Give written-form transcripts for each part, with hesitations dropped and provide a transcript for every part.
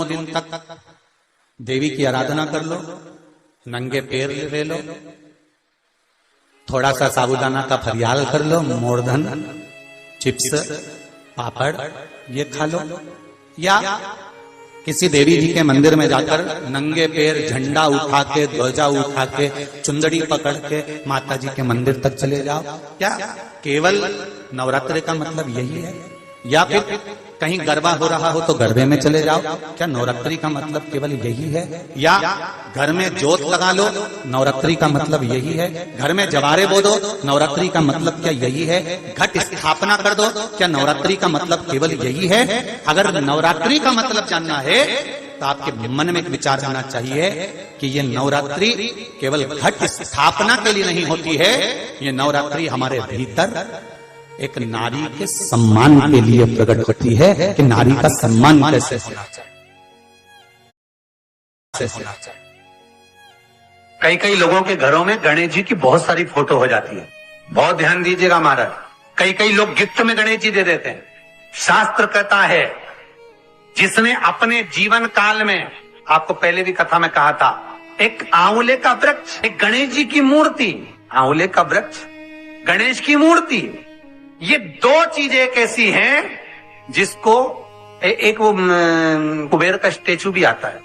9 दिन तक देवी की आराधना कर लो, नंगे पैर ले लो, थोड़ा सा साबूदाना का फरियाल कर लो, मोरधन, चिप्स, पापड़ ये खा लो, या किसी देवी जी के मंदिर में जाकर नंगे पैर झंडा उठा के, ध्वजा उठा के, चुंदड़ी पकड़ के माता जी के मंदिर तक चले जाओ। क्या केवल नवरात्रि का मतलब यही है? या फिर कहीं गरबा हो रहा हो तो गरबे में चले जाओ? क्या नवरात्रि का मतलब केवल यही है? या घर में जोत लगा लो, नवरात्रि का मतलब यही है? घर में जवारे बो दो, नवरात्रि का मतलब क्या यही है? घट स्थापना कर दो, क्या नवरात्रि का मतलब केवल यही है? अगर नवरात्रि का मतलब जानना है तो आपके मन में एक विचार आना चाहिए कि ये नवरात्रि केवल घट स्थापना के लिए नहीं होती है, ये नवरात्रि हमारे भीतर एक नारी के सम्मान के लिए प्रकट होती है कि नारी का सम्मान कैसे होना चाहिए। कई लोगों के घरों में गणेश जी की बहुत सारी फोटो हो जाती है। बहुत ध्यान दीजिएगा महाराज, कई लोग गिफ्ट में गणेश जी दे देते हैं। शास्त्र कहता है जिसने अपने जीवन काल में, आपको पहले भी कथा में कहा था, एक आंवले का वृक्ष, एक गणेश जी की मूर्ति, आंवले का वृक्ष, गणेश की मूर्ति, ये 2 चीजें एक ऐसी हैं जिसको एक वो कुबेर का स्टेचू भी आता है,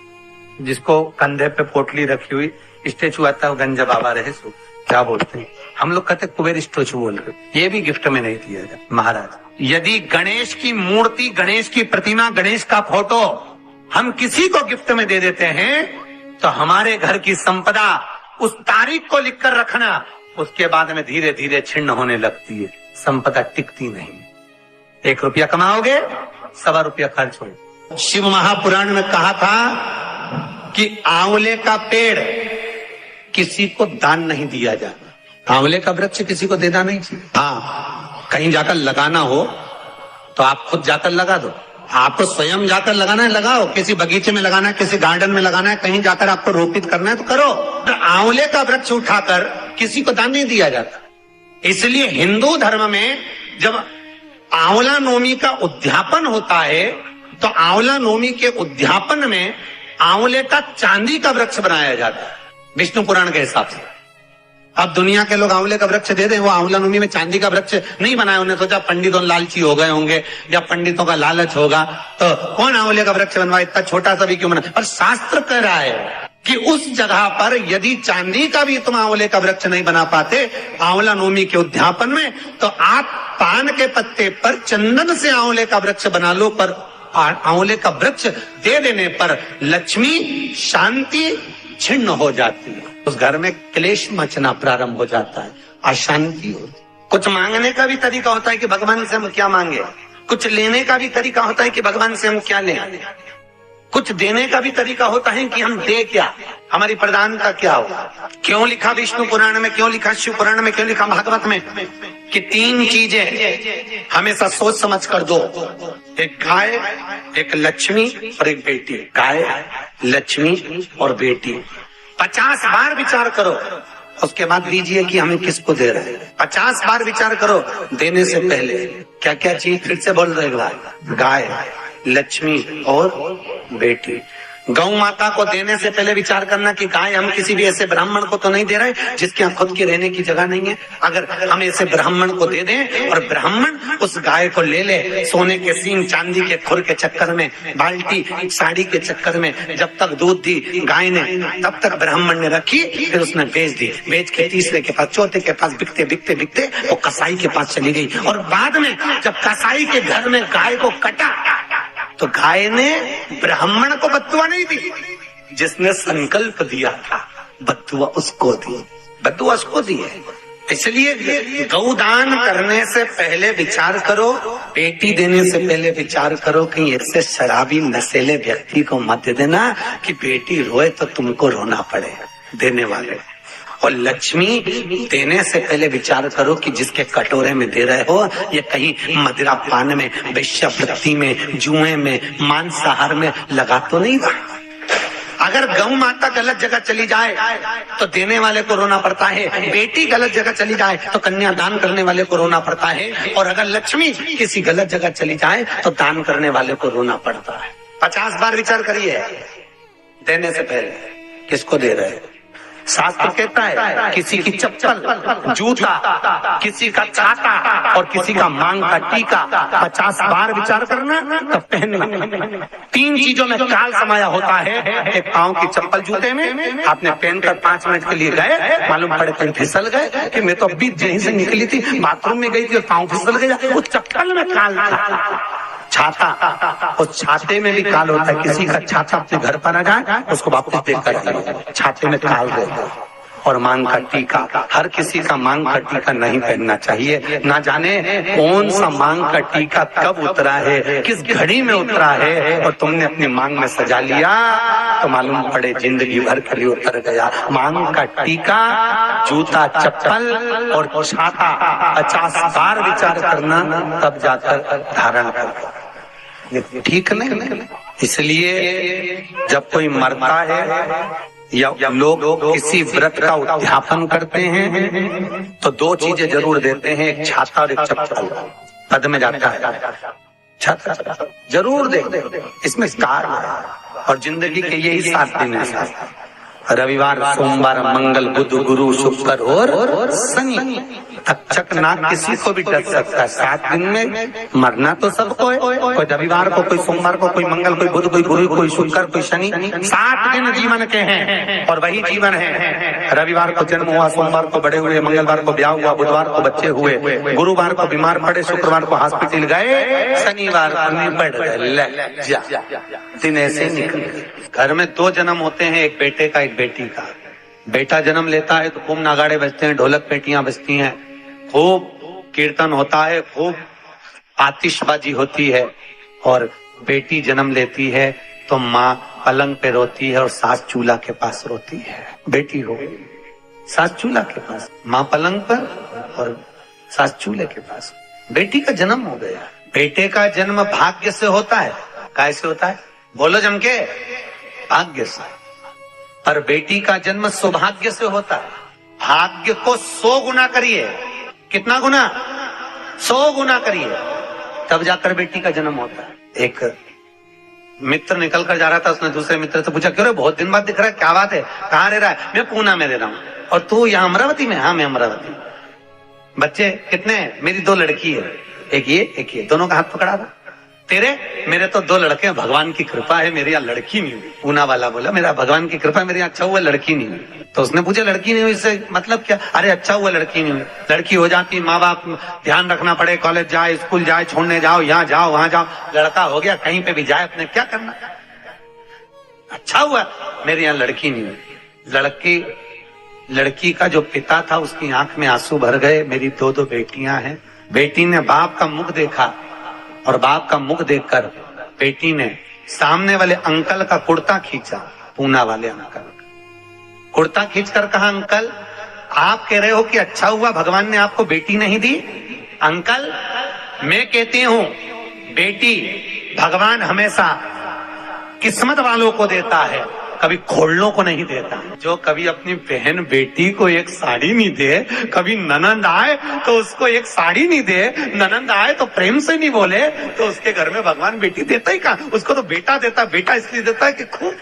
जिसको कंधे पे पोटली रखी हुई स्टेचू आता है, वो गंजा बाबा रहे सो क्या बोलते हैं, हम लोग कहते कुबेर स्टेचू बोल रहे, ये भी गिफ्ट में नहीं दिया जाए। महाराज यदि गणेश की मूर्ति, गणेश की प्रतिमा, गणेश का फोटो हम किसी को गिफ्ट में दे देते हैं तो हमारे घर की संपदा उस तारीख को लिखकर रखना, उसके बाद में धीरे धीरे छिन्न होने लगती है, संपदा टिकती नहीं। 1 रुपया कमाओगे, 1.25 रुपया खर्च हो। शिव महापुराण में कहा था कि आंवले का पेड़ किसी को दान नहीं दिया जाता, आंवले का वृक्ष किसी को देना नहीं चाहिए। हाँ, कहीं जाकर लगाना हो तो आप खुद जाकर लगा दो, आपको स्वयं जाकर लगाना है लगाओ, किसी बगीचे में लगाना है, किसी गार्डन में लगाना है, कहीं जाकर आपको रोपित करना है तो करो। आंवले का वृक्ष उठाकर किसी को दान नहीं दिया जाता। इसलिए हिंदू धर्म में जब आंवला नवमी का उद्यापन होता है तो आंवला नवमी के उद्यापन में आंवले का चांदी का वृक्ष बनाया जाता है विष्णु पुराण के हिसाब से। अब दुनिया के लोग आंवले का वृक्ष दे दें, वो आंवला नवमी में चांदी का वृक्ष नहीं बनाया, उन्हें सोचा पंडितों लालची हो गए होंगे या पंडितों का लालच होगा तो कौन आंवले का वृक्ष बनवाए, इतना छोटा सा भी क्यों बना। पर शास्त्र कह रहा है कि उस जगह पर यदि चांदी का भी तुम आंवले का वृक्ष नहीं बना पाते आंवला नवमी के उद्यापन में, तो आप पान के पत्ते पर चंदन से आंवले का वृक्ष बना लो, पर आंवले का वृक्ष दे देने पर लक्ष्मी शांति छिन्न हो जाती है, उस घर में क्लेश मचना प्रारंभ हो जाता है, अशांति होती। कुछ मांगने का भी तरीका होता है कि भगवान से हम क्या मांगे, कुछ लेने का भी तरीका होता है कि भगवान से हम क्या लें, कुछ देने का भी तरीका होता है कि हम दे क्या, हमारी प्रधानता क्या हो। क्यों लिखा विष्णु पुराण में, क्यों लिखा शिव पुराण में, क्यों लिखा भागवत में कि 3 चीजें हमेशा सोच समझ कर दो, एक गाय, एक लक्ष्मी और एक बेटी। गाय, लक्ष्मी और बेटी, 50 बार विचार करो, उसके बाद दीजिए कि हमें किसको दे रहे हैं। 50 बार विचार करो देने से पहले क्या क्या चीज, फिर से बोल रहे गाय, लक्ष्मी और बेटी। गौ माता को देने से पहले विचार करना कि गाय हम किसी भी ऐसे ब्राह्मण को तो नहीं दे रहे जिसके यहाँ खुद की रहने की जगह नहीं है। अगर हम ऐसे ब्राह्मण को दे दें और ब्राह्मण उस गाय को ले ले, सोने के सींग, चांदी के खुर के चक्कर में, बाल्टी साड़ी के चक्कर में, जब तक दूध दी गाय ने तब तक ब्राह्मण ने रखी, फिर उसने बेच दी, बेच के तीसरे के पास, चौथे के पास बिकते बिकते बिकते वो कसाई के पास चली गई। और बाद में जब कसाई के घर में गाय को कटा तो गाय ने ब्राह्मण को बद्दुआ नहीं दी, जिसने संकल्प दिया था बद्दुआ उसको दी, बद्दुआ उसको दी है। इसलिए गौदान करने से पहले विचार करो, बेटी देने से पहले विचार करो कि ऐसे शराबी नशेले व्यक्ति को मत देना कि बेटी रोए तो तुमको रोना पड़े देने वाले। और लक्ष्मी देने से पहले विचार करो कि जिसके कटोरे में दे रहे हो ये कहीं मदिरा पान में, वेश्यावृत्ति में, जुए में, मांसाहार में लगा तो नहीं रहा। अगर गौ माता गलत जगह चली जाए तो देने वाले को रोना पड़ता है, बेटी गलत जगह चली जाए तो कन्यादान करने वाले को रोना पड़ता है, और अगर लक्ष्मी किसी गलत जगह चली जाए तो दान करने वाले को रोना पड़ता है। 50 बार विचार करिए देने से पहले किसको दे रहे हैं। शास्त्र कहता है किसी की चप्पल, जूता, किसी का छाता और किसी का मांग का टीका 50 बार विचार करना तब पहनना। 3 चीजों में काल समाया होता है। एक पांव की चप्पल जूते में आपने पहनकर 5 मिनट के लिए गए, मालूम पड़े कहीं फिसल गए कि मैं तो अभी जहीं से निकली थी, बाथरूम में गई थी और पांव फिसल गया, वो चप्पल में काल था। छाता, उस छाते में भी काल होता है। किसी का छाता अपने घर पर आ जाए उसको वापस देख कर छाते में काल रहता है। और मांग का टीका, हर किसी का मांग का टीका नहीं पहनना चाहिए। ना जाने कौन सा मांग का टीका कब उतरा है, किस घड़ी में उतरा है, और तुमने अपनी मांग में सजा लिया तो मालूम पड़े जिंदगी भर के लिए उतर गया। मांग का टीका, जूता, चप्पल और छाता 50 बार विचार करना तब जाकर धारण करना। ठीक नहीं। इसलिए जब कोई मरता है या लोग किसी व्रत का उद्यापन करते हैं तो 2 चीजें जरूर देते हैं, एक छाता और एक चप्पल। पद में जाता है छाता जरूर दे, इसमें कार है। और जिंदगी के यही 7 दिन है, रविवार, सोमवार, मंगल, बुध, गुरु, शुक्र और शनि। तक्षक नाग किसी को भी डर सकता है। 7 दिन में मरना तो सबको है, कोई रविवार को, कोई सोमवार को, कोई मंगल, कोई बुध, कोई गुरु, कोई शुक्र, कोई शनि। 7 दिन जीवन के हैं और वही जीवन है। रविवार को जन्म हुआ, सोमवार को बड़े हुए, मंगलवार को ब्याह हुआ, बुधवार को बच्चे हुए, गुरुवार को बीमार पड़े, शुक्रवार को हॉस्पिटल गए, शनिवार को निपट गए। दिन ऐसे निकले। घर में 2 जन्म होते हैं, एक बेटे का एक बेटी का। बेटा जन्म लेता है तो खूब नगाड़े बजते हैं, ढोलक पेटियां बजती हैं, खूब कीर्तन होता है, खूब आतिशबाजी होती है। और बेटी जन्म लेती है तो माँ पलंग पे रोती है और सास चूल्हा के पास रोती है। बेटी हो, सास चूल्हा के पास, माँ पलंग पर और सास चूल्हे के पास। बेटी का जन्म हो गया। बेटे का जन्म भाग्य से होता है। कैसे होता है बोलो जम के? भाग्य से। पर बेटी का जन्म सौभाग्य से होता है। भाग्य को 100 गुना करिए। कितना गुना? 100 गुना करिए, तब जाकर बेटी का जन्म होता है। एक मित्र निकल कर जा रहा था, उसने दूसरे मित्र से पूछा, क्यों रे बहुत दिन बाद दिख रहा है, क्या बात है, कहाँ रह रहा है? मैं पूना में रह रहा हूँ। और तू यहाँ अमरावती में? हाँ मैं अमरावती। बच्चे कितने हैं? मेरी 2 लड़की है, एक ये। दोनों का हाथ पकड़ा था। तेरे? मेरे तो 2 लड़के हैं, भगवान की कृपा है, मेरे यहाँ लड़की नहीं हुई। पूना वाला बोला, मेरा भगवान की कृपा है, मेरे यहाँ अच्छा हुआ लड़की नहीं हुई। तो उसने पूछा लड़की नहीं हुई इससे मतलब क्या? अरे अच्छा हुआ लड़की नहीं हुई, लड़की हो जाती माँ बाप ध्यान रखना पड़े, कॉलेज जाए, स्कूल जाए, छोड़ने जाओ, यहाँ जाओ, वहां जाओ। लड़का हो गया, कहीं पे भी जाए, अपने क्या करना। अच्छा हुआ मेरे यहाँ लड़की नहीं हुई। लड़की का जो पिता था उसकी आंख में आंसू भर गए। मेरी 2 बेटियां हैं। बेटी ने बाप का मुख देखा और बाप का मुख देखकर बेटी ने सामने वाले अंकल का कुर्ता खींचा। पूना वाले अंकल कुर्ता खींचकर कहा, अंकल आप कह रहे हो कि अच्छा हुआ भगवान ने आपको बेटी नहीं दी? अंकल मैं कहती हूं बेटी भगवान हमेशा किस्मत वालों को देता है, कभी खोलनों को नहीं देता। जो कभी अपनी बहन बेटी को एक साड़ी नहीं दे, कभी ननंद आए तो उसको एक साड़ी नहीं दे, ननंद आए तो प्रेम से नहीं बोले, तो उसके घर में भगवान बेटी देता ही कहाँ? उसको तो बेटा देता। बेटा इसलिए देता है कि खूब